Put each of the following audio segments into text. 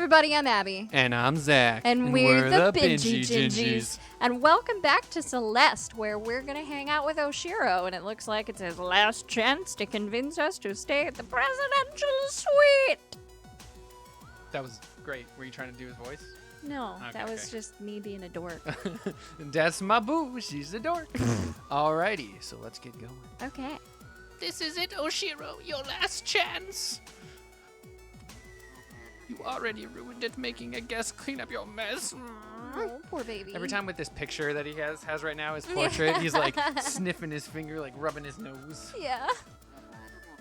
everybody, I'm Abby. And I'm Zach. And we're the Bingy Bingy Gingies. And welcome back to Celeste, where we're going to hang out with Oshiro. And it looks like it's his last chance to convince us to stay at the presidential suite. That was great. Were you trying to do his voice? No, Okay, that was okay. just me being a dork. That's my boo. She's a dork. Alrighty, so let's get going. Okay. This is it, Oshiro. Your last chance. You already ruined it, making a guest clean up your mess. Oh, poor baby. Every time with this picture that he has right now, his portrait, he's like sniffing his finger, like rubbing his nose. Yeah.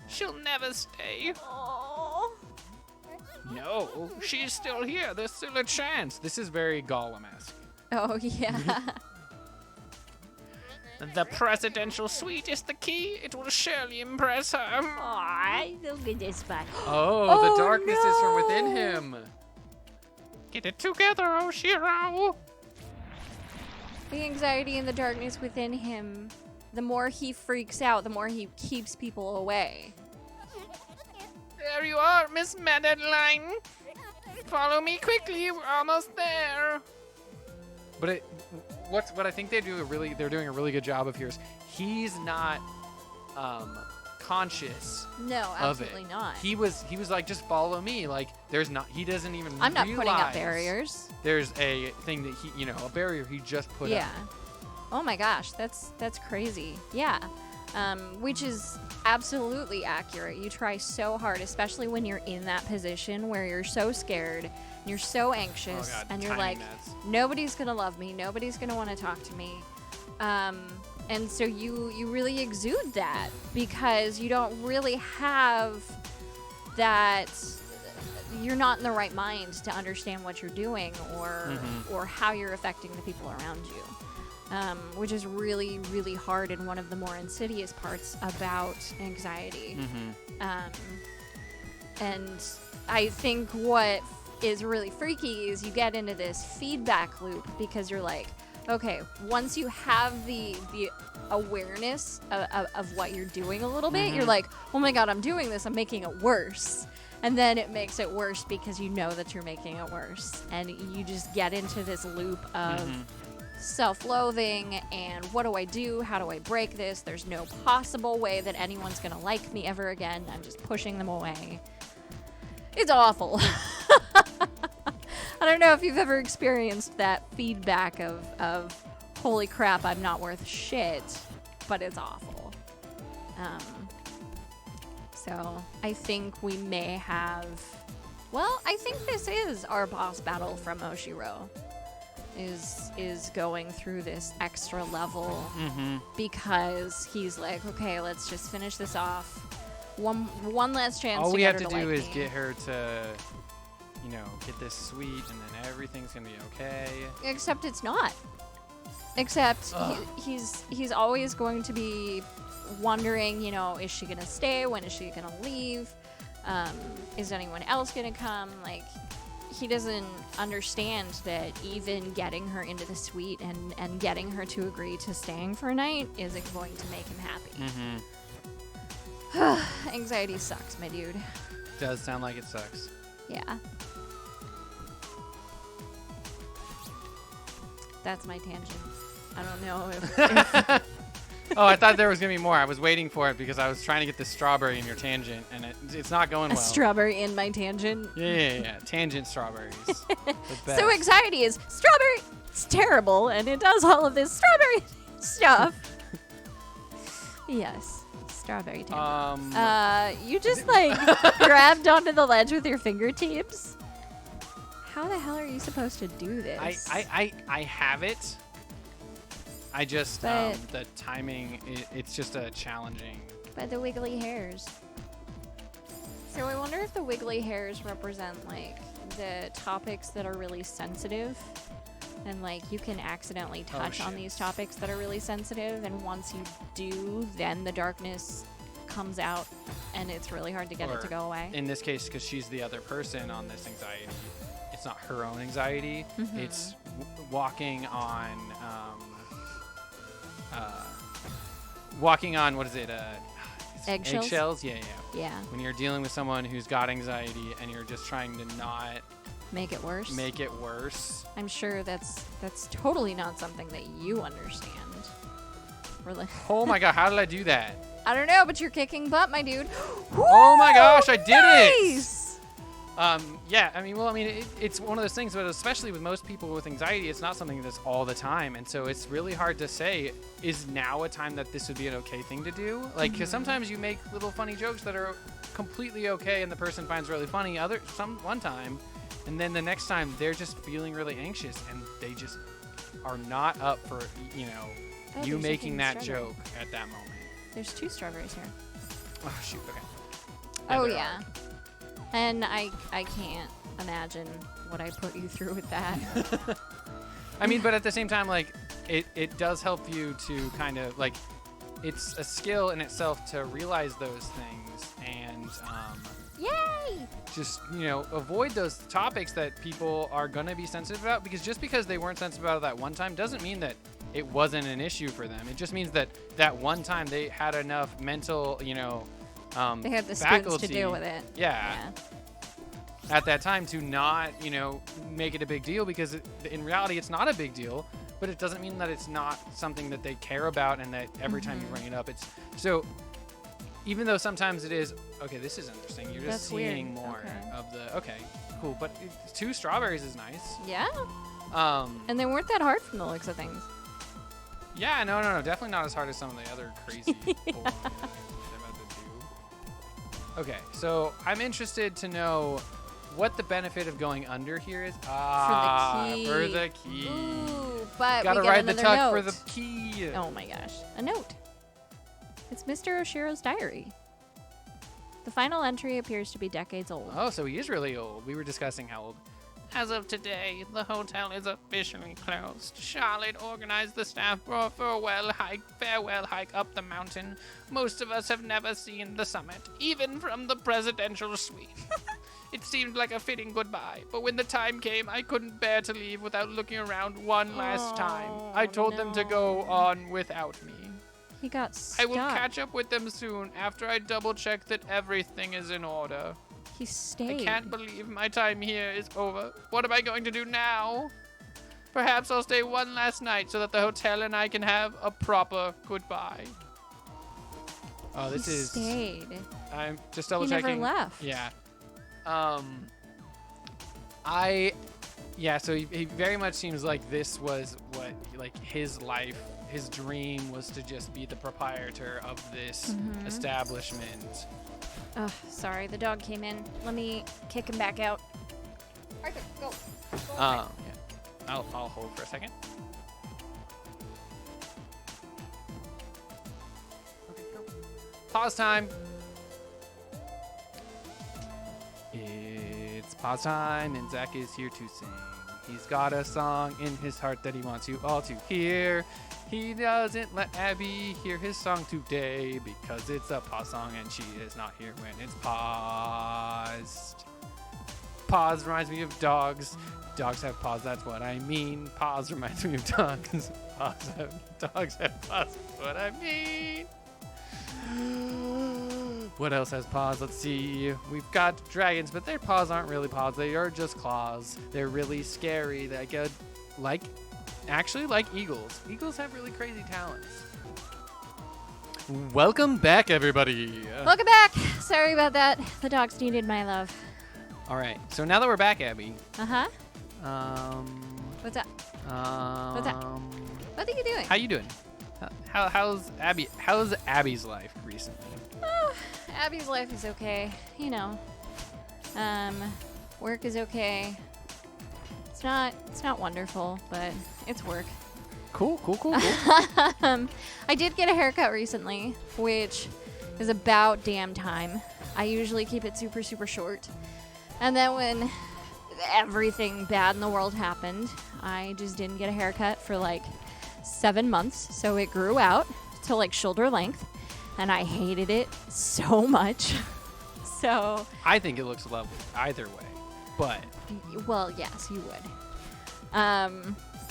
She'll never stay. Oh. No, she's still here. There's still a chance. This is very Gollum-esque. Oh, yeah. The presidential suite is the key. It will surely impress her. Aw, look at this spot. Oh, Oh, the darkness is from within no. him. Get it together, Oshiro. The anxiety and the darkness within him, the more he freaks out, the more he keeps people away. There you are, Miss Madeline. Follow me quickly. We're almost there. But what I think they're doing a really good job of here is he's not conscious No, of it. absolutely not. He was like, just follow me. Like he doesn't even I'm not putting up realize barriers. There's a thing that a barrier he just put Yeah. up. Oh my gosh, that's crazy. Yeah. Which is absolutely accurate. You try so hard, especially when you're in that position where you're so scared, and you're so anxious, Oh God, and you're timing like, that's- nobody's gonna love me, nobody's gonna want to talk to me. And so you really exude that because you don't really have that. You're not in the right mind to understand what you're doing or how you're affecting the people around you. Which is really, really hard and one of the more insidious parts about anxiety. And I think what is really freaky is you get into this feedback loop because you're like, okay, once you have the awareness of what you're doing a little bit, you're like, oh my God, I'm doing this, I'm making it worse. And then it makes it worse because you know that you're making it worse. And you just get into this loop of self-loathing and what do I do? How do I break this? There's no possible way that anyone's gonna like me ever again. I'm just pushing them away. It's awful. I don't know if you've ever experienced that feedback of holy crap, I'm not worth shit, but it's awful. So I think we may have, well, I think this is our boss battle from Oshiro. Is going through this extra level because he's like, okay, let's just finish this off. One last chance. All to we get have her to to do like is me. get her to, get this sweet, and then everything's gonna be okay. Except it's not. Except he's always going to be wondering, is she gonna stay? When is she gonna leave? Is anyone else gonna come? Like, he doesn't understand that even getting her into the suite and getting her to agree to staying for a night isn't going to make him happy. Anxiety sucks, my dude. Does sound like it sucks. Yeah. That's my tangent. I don't know if Oh, I thought there was gonna be more. I was waiting for it because I was trying to get the strawberry in your tangent, and it's not going a well. strawberry in my tangent. Yeah. Tangent strawberries. The best. So anxiety is strawberry. It's terrible, and it does all of this strawberry stuff. Yes, strawberry tangent. You just like grabbed onto the ledge with your fingertips. How the hell are you supposed to do this? I have it. I just But- the timing. It's just a challenging. By the wiggly hairs. So I wonder if the wiggly hairs represent like the topics that are really sensitive, and like you can accidentally touch on shit. these topics that are really sensitive, and once you do, then the darkness comes out, and it's really hard to get it to go away. In this case, because she's the other person on this anxiety, it's not her own anxiety. It's walking on. Walking on, what is it? Eggshells? Yeah. Yeah. When you're dealing with someone who's got anxiety and you're just trying to not Make it worse. Make it worse. I'm sure that's totally not something that you understand. We're like, Oh my god, how did I do that? I don't know, but you're kicking butt, my dude. Oh my gosh, I did it! Nice! Yeah, I mean, it's one of those things, but especially with most people with anxiety, it's not something that's all the time. And so it's really hard to say, is now a time that this would be an okay thing to do? Like, because sometimes you make little funny jokes that are completely okay and the person finds really funny one time, and then the next time they're just feeling really anxious and they just are not up for, you there's making a that strawberry. joke at that moment. There's 2 strawberries here. Oh, shoot, okay. Oh, there yeah. And I can't imagine what I put you through with that. I mean, but at the same time, like, it does help you to kind of, like, it's a skill in itself to realize those things and Yay! just, avoid those topics that people are going to be sensitive about, because just because they weren't sensitive about it that one time doesn't mean that it wasn't an issue for them. It just means that one time they had enough mental, They had the skills faculty, to deal with it. Yeah. At that time to not, make it a big deal, because in reality it's not a big deal, but it doesn't mean that it's not something that they care about and that every time you bring it up, it's so even though sometimes it is, okay, this is interesting. You're just That's seeing weird. more Okay. of the, okay, cool. But 2 strawberries is nice. Yeah. Um, And they weren't that hard from the looks of things. yeah, no, definitely not as hard as some of the other crazy bull they're about to do. Okay, so I'm interested to know what the benefit of going under here is. For the key. Ooh, but Gotta we get ride the another tuck note. for the key. Oh my gosh. A note. It's Mr. Oshiro's diary. The final entry appears to be decades old. Oh, so he is really old. We were discussing how old. As of today, the hotel is officially closed. Charlotte organized the staff for a farewell hike up the mountain. Most of us have never seen the summit, even from the presidential suite. It seemed like a fitting goodbye, but when the time came, I couldn't bear to leave without looking around one last time. I told them to go on without me. He got stuck. I will catch up with them soon after I double-check that everything is in order. He stayed. I can't believe my time here is over. What am I going to do now? Perhaps I'll stay one last night so that the hotel and I can have a proper goodbye. Oh, this he is. stayed. I'm just double He checking. never left. Yeah. So he very much seems like this was what, like, his life, his dream was to just be the proprietor of this establishment. Oh, sorry, the dog came in. Let me kick him back out. Arthur, go. Yeah. I'll hold for a second. Okay, go. Pause time. It's pause time, and Zach is here to sing. He's got a song in his heart that he wants you all to hear. He doesn't let Abby hear his song today because it's a pause song and she is not here when it's paused. Pause reminds me of dogs. Dogs have paws, that's what I mean. Pause reminds me of dogs. Dogs have paws, that's what I mean. What else has paws? Let's see. We've got dragons, but their paws aren't really paws. They are just claws. They're really scary. They get like eagles. Eagles have really crazy talents. Welcome back, everybody. Welcome back. Sorry about that. The dogs needed my love. All right. So now that we're back, Abby. Uh-huh. What's up? What's up? What are you doing? How you doing? How's Abby? How's Abby's life recently? Oh, Abby's life is okay. You know. Work is okay. It's not wonderful, but it's work. Cool. I did get a haircut recently, which is about damn time. I usually keep it super, super short. And then when everything bad in the world happened, I just didn't get a haircut for like 7 months. So it grew out to like shoulder length, and I hated it so much. So I think it looks lovely either way, but well, yes, you would.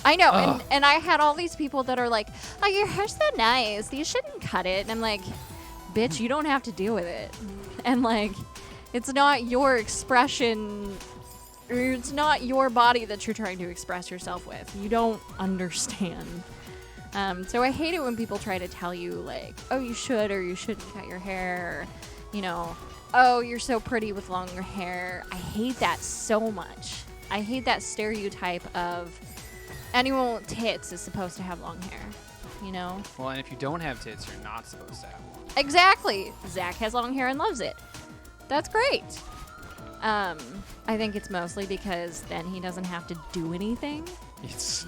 I know, and I had all these people that are like, "Oh, your hair's so nice. You shouldn't cut it." And I'm like, "Bitch, you don't have to deal with it." And like, it's not your expression it's not your body that you're trying to express yourself with. You don't understand. So I hate it when people try to tell you, like, oh, you should or you shouldn't cut your hair, or, you know, oh, you're so pretty with longer hair. I hate that so much. I hate that stereotype of anyone with tits is supposed to have long hair, you know? Well, and if you don't have tits, you're not supposed to have one. Exactly. Zach has long hair and loves it. That's great. I think it's mostly because then he doesn't have to do anything.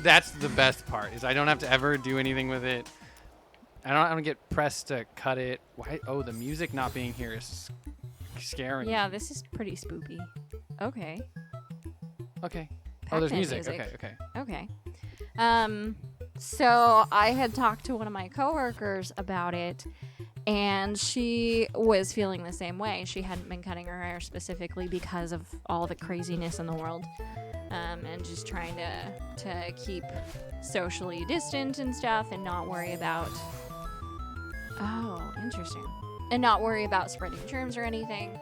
That's the best part, is I don't have to ever do anything with it. I don't get pressed to cut it. Why? Oh, the music not being here is scaring Yeah, me. this is pretty spoopy. Okay. Okay. Oh, there's Pac-Man music. Okay. So I had talked to one of my coworkers about it, and she was feeling the same way. She hadn't been cutting her hair specifically because of all the craziness in the world, and just trying to keep socially distant and stuff, and not worry about. Oh, interesting. And not worry about spreading germs or anything.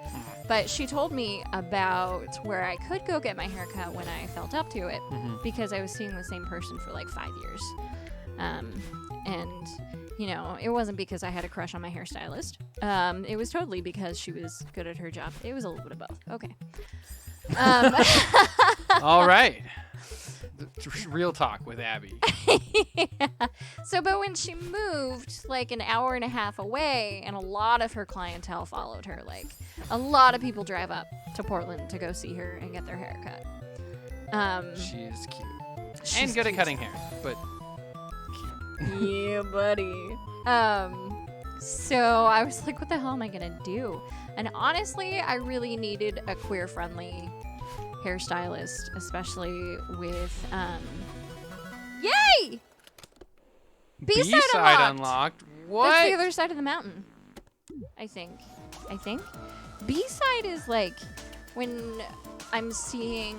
But she told me about where I could go get my hair cut when I felt up to it, because I was seeing the same person for like 5 years. And, you know, it wasn't because I had a crush on my hairstylist. It was totally because she was good at her job. It was a little bit of both. Okay. All right. Real talk with Abby. Yeah. So, but when she moved like an hour and a half away, and a lot of her clientele followed her, like a lot of people drive up to Portland to go see her and get their hair cut. She is cute. She's And good at cute. cutting hair, but cute. Yeah, buddy. So I was like, what the hell am I gonna do? And honestly, I really needed a queer-friendly hairstylist, especially with yay! B-side unlocked. What? That's the other side of the mountain. I think. B-side is like when I'm seeing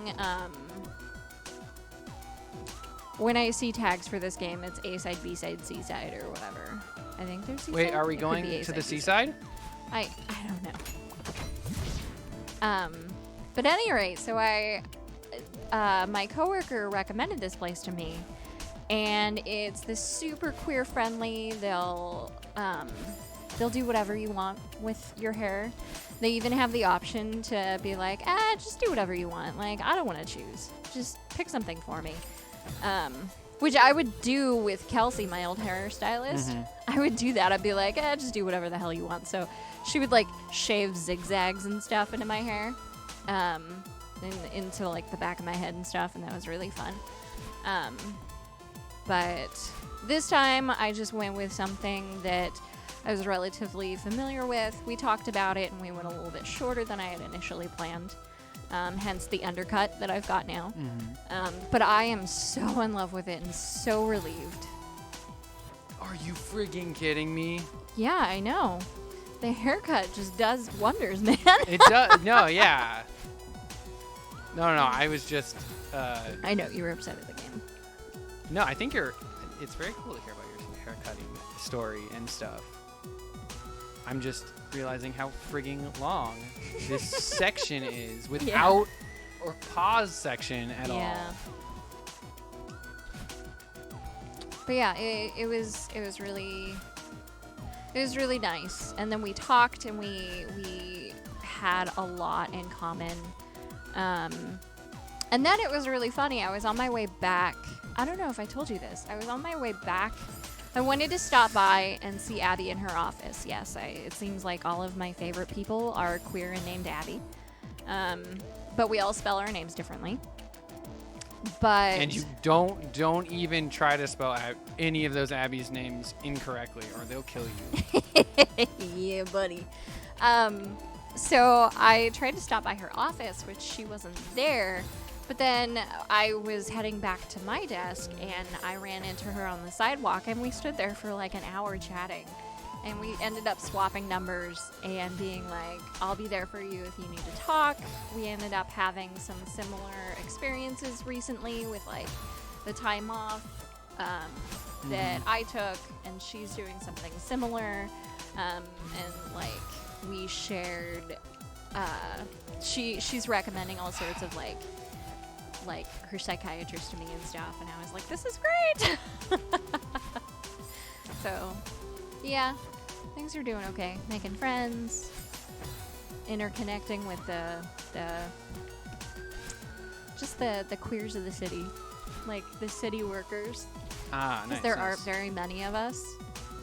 when I see tags for this game, it's A-side, B-side, C-side, or whatever. I think there's C-side. Wait, are we It could going be to A-side, the B-side. seaside? I don't know. But at any rate, so my coworker recommended this place to me, and it's this super queer friendly. They'll do whatever you want with your hair. They even have the option to be like, just do whatever you want. Like, I don't want to choose. Just pick something for me. Which I would do with Kelsey, my old hairstylist. I would do that. I'd be like, just do whatever the hell you want. So she would like shave zigzags and stuff into my hair, into like the back of my head and stuff, and that was really fun. But this time I just went with something that I was relatively familiar with. We talked about it, and we went a little bit shorter than I had initially planned. Hence the undercut that I've got now. But I am so in love with it and so relieved. Are you frigging kidding me? Yeah, I know. The haircut just does wonders, man. It does. No, yeah. No. I was just. I know, you were upset at the game. No, I think it's very cool to hear about your haircutting story and stuff. I'm just realizing how frigging long this section is without or pause section at all. But yeah, it was really nice. And then we talked, and we had a lot in common. And then it was really funny. I was on my way back. I don't know if I told you this. I was on my way back. I wanted to stop by and see Abby in her office. Yes, it seems like all of my favorite people are queer and named Abby. But we all spell our names differently. But And you don't even try to spell any of those Abby's names incorrectly, or they'll kill you. yeah, buddy. So I tried to stop by her office, which she wasn't there. But then I was heading back to my desk, and I ran into her on the sidewalk, and we stood there for like an hour chatting. And we ended up swapping numbers and being like, I'll be there for you if you need to talk. We ended up having some similar experiences recently with like the time off that I took, and she's doing something similar. And like we shared, she's recommending all sorts of like like her psychiatrist to me and stuff, and I was like, this is great. So, yeah, things are doing okay. Making friends, interconnecting with the queers of the city, like the city workers. Ah, nice. There aren't very many of us,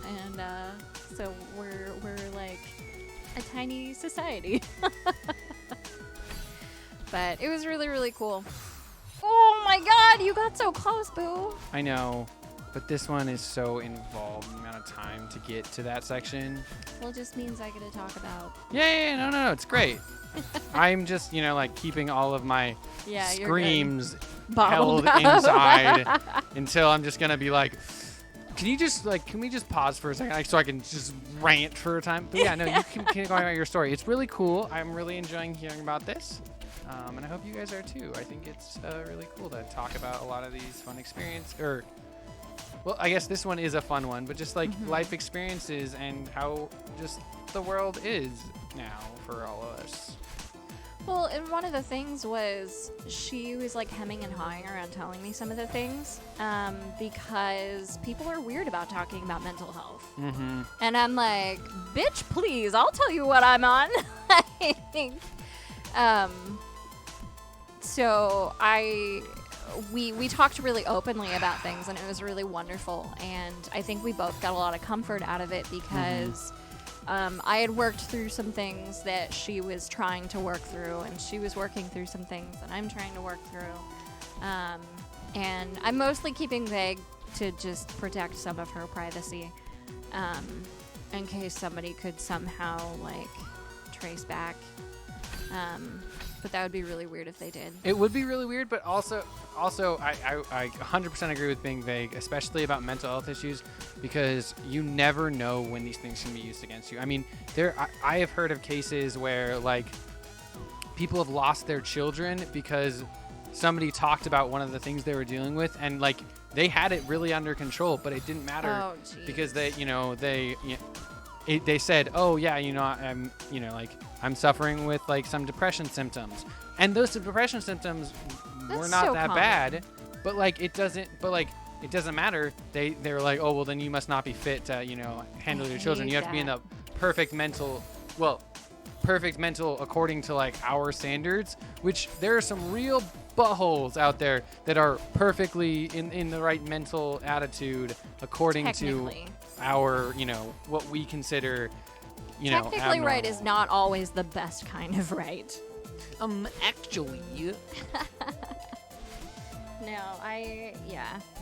and so we're like a tiny society. But it was really, really cool. Oh my god, you got so close, Boo. I know, but this one is so involved in the amount of time to get to that section. Well, it just means I get to talk about. Yeah, no, it's great. I'm just, like keeping all of my screams Bottled held up. inside until I'm just gonna be like, can we just pause for a second so I can just rant for a time? But yeah, no, you can keep going about your story. It's really cool. I'm really enjoying hearing about this. And I hope you guys are too. I think it's really cool to talk about a lot of these fun experiences. Well, I guess this one is a fun one, but just like life experiences and how just the world is now for all of us. Well, and one of the things was she was like hemming and hawing around telling me some of the things because people are weird about talking about mental health. Mm-hmm. And I'm like, bitch, please, I'll tell you what I'm on. So we talked really openly about things, and it was really wonderful. And I think we both got a lot of comfort out of it because I had worked through some things that she was trying to work through, and she was working through some things that I'm trying to work through. And I'm mostly keeping vague to just protect some of her privacy in case somebody could somehow, like, trace back. But that would be really weird if they did. It would be really weird, but also I 100% agree with being vague, especially about mental health issues, because you never know when these things can be used against you. I mean, I have heard of cases where, like, people have lost their children because somebody talked about one of the things they were dealing with, and, like, they had it really under control, but it didn't matter because they said, oh yeah, I'm suffering with like some depression symptoms, and those depression symptoms were not so that common. bad, but it doesn't matter. They're like, oh well, then you must not be fit to handle your children. You have to be in the perfect mental according to like our standards, which there are some real buttholes out there that are perfectly in the right mental attitude according to our what we consider technically abnormal. right is not always the best kind of right. Actually. No,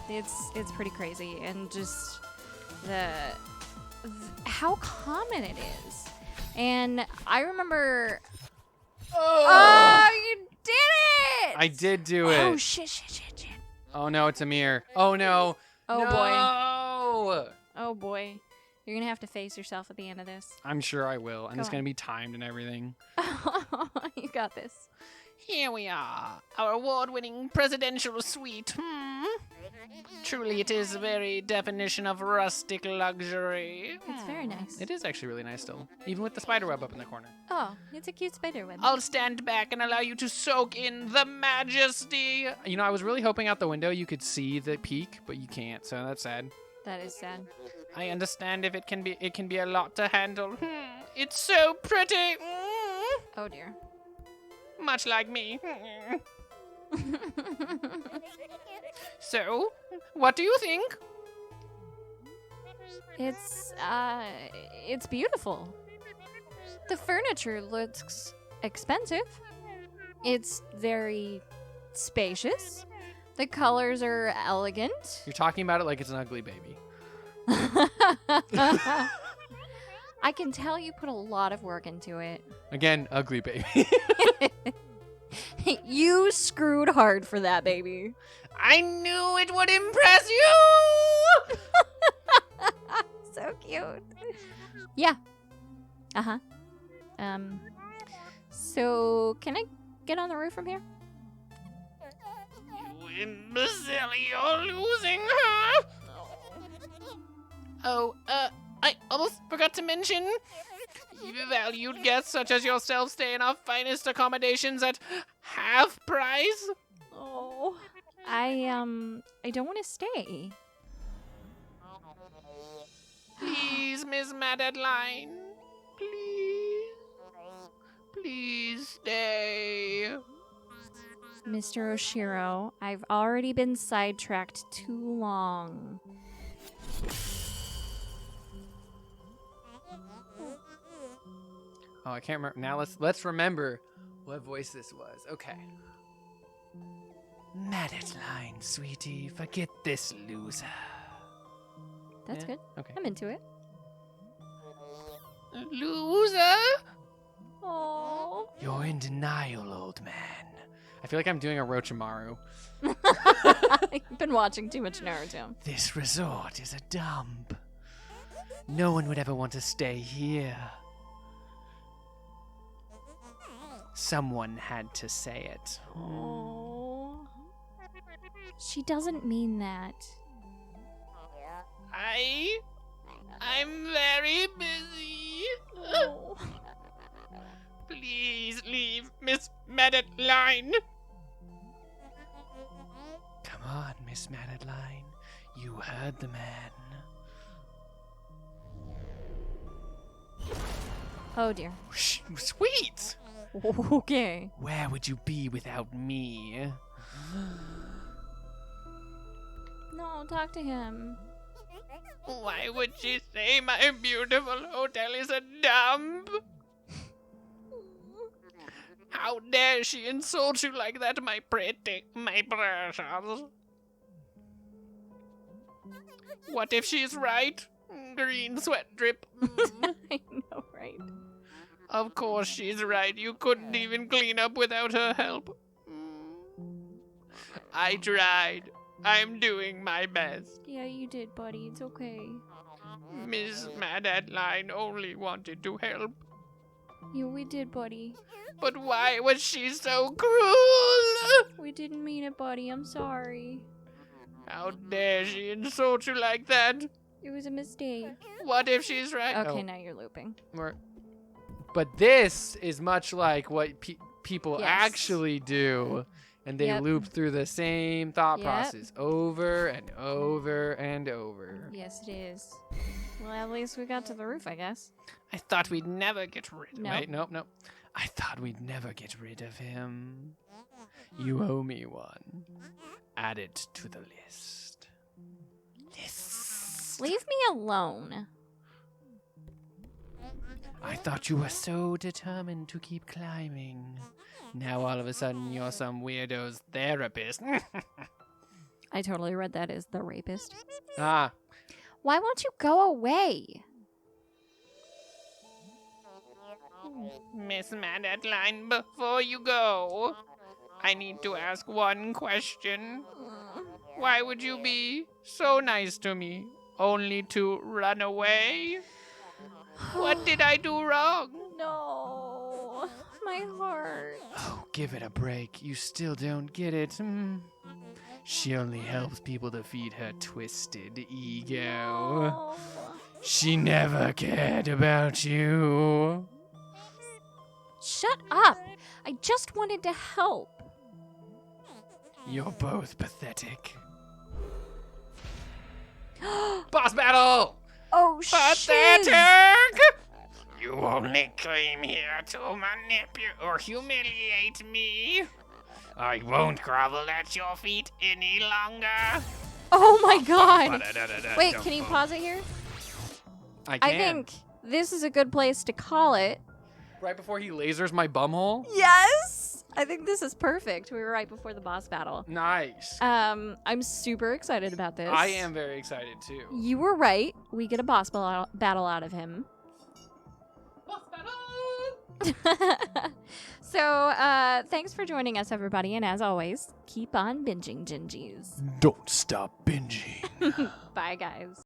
it's pretty crazy, and just how common it is. And I remember oh, you did it! I did do it. Oh shit. Oh no, it's Amir. Oh no. Oh boy. Oh boy. You're gonna have to face yourself at the end of this. I'm sure I will, and Go it's on. gonna be timed and everything. You got this. Here we are, our award-winning presidential suite. Truly, it is the very definition of rustic luxury. It's very nice. It is actually really nice still, even with the spider web up in the corner. Oh, it's a cute spider web. I'll stand back and allow you to soak in the majesty. I was really hoping out the window you could see the peak, but you can't, so that's sad. That is sad. I understand if it can be a lot to handle. It's so pretty. Oh dear. Much like me. So, what do you think? It's beautiful. The furniture looks expensive. It's very spacious. The colors are elegant. You're talking about it like it's an ugly baby. I can tell you put a lot of work into it. Again, ugly baby. You screwed hard for that, baby. I knew it would impress you! So cute. Yeah. Uh-huh. So can I get on the roof from here? You imbecile, you're losing her! Oh, I almost forgot to mention, valued guests such as yourself stay in our finest accommodations at half price. Oh. I don't want to stay. Please, Miss Madeline. Please. Please stay. Mr. Oshiro, I've already been sidetracked too long. Oh, I can't remember. Now let's remember what voice this was. Okay. Madeline, sweetie, forget this loser. That's Yeah, good. Okay. I'm into it. Loser? Oh. You're in denial, old man. I feel like I'm doing a Orochimaru. I've been watching too much Naruto. This resort is a dump. No one would ever want to stay here. Someone had to say it. Oh. She doesn't mean that. I'm very busy. Oh. Please leave, Miss Madeline. Come on, Miss Madeline. You heard the man. Oh dear. Sweet! Okay. Where would you be without me? No, talk to him. Why would she say my beautiful hotel is a dump? How dare she insult you like that, my pretty, my precious? What if she's right? Green sweat drip. I know, right? Of course she's right. You couldn't even clean up without her help. I tried. I'm doing my best. Yeah, you did, buddy. It's okay. Miss Madeline only wanted to help. Yeah, we did, buddy. But why was she so cruel? We didn't mean it, buddy. I'm sorry. How dare she insult you like that? It was a mistake. What if she's right? Okay, Oh. now you're looping. But this is much like what people Yes. actually do. And they Yep. loop through the same thought Yep. process over and over and over. Yes, it is. Well, at least we got to the roof, I guess. I thought we'd never get rid of No. Wait, nope. I thought we'd never get rid of him. You owe me one. Add it to the list. List. Leave me alone. I thought you were so determined to keep climbing. Now all of a sudden you're some weirdo's therapist. I totally read that as the rapist. Ah, Why won't you go away? Miss Madeline, before you go, I need to ask one question. Why would you be so nice to me, only to run away? What did I do wrong? No. My heart. oh, give it a break. You still don't get it. She only helps people to feed her twisted ego. Oh. She never cared about you. Shut up. I just wanted to help. You're both pathetic. Boss battle! Oh, shiz. Pathetic! You only came here to manipulate or humiliate me. I won't grovel at your feet any longer. Oh my god. Wait, can you pause it here? I I think this is a good place to call it. Right before he lasers my bumhole? Yes! I think this is perfect. We were right before the boss battle. Nice. I'm super excited about this. I am very excited too. You were right. We get a boss battle out of him. Boss battle! So, thanks for joining us, everybody. And as always, keep on binging, Gingies. Don't stop binging. Bye, guys.